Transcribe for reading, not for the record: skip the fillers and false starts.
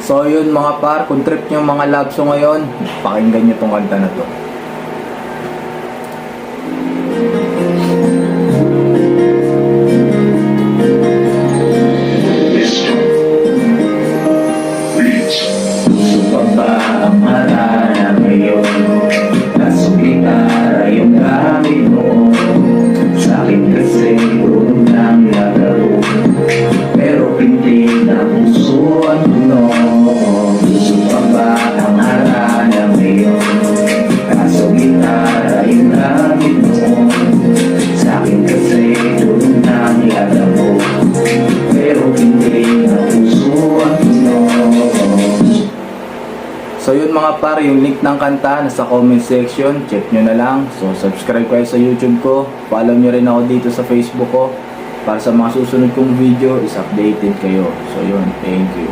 So yun mga par, kung trip nyo mga love song ngayon, pakinggan nyo tong kanta na to. Gusto pa ba ang marana ngayon? Kaso gitara yung gamit mo. Sa'kin kasi puro ng lagaro, pero pintig na puso at puno. Gusto pa ba ang marana ngayon? Kaso gitara yung gamit mo. Sa'kin kasi puro ng lagaro, pero pintig na puso at puno. So yun mga par, yung link ng kanta nasa comment section, check nyo na lang. So subscribe kayo sa YouTube ko, follow nyo rin ako dito sa Facebook ko para sa mga susunod kong video is updated kayo. So yun, thank you.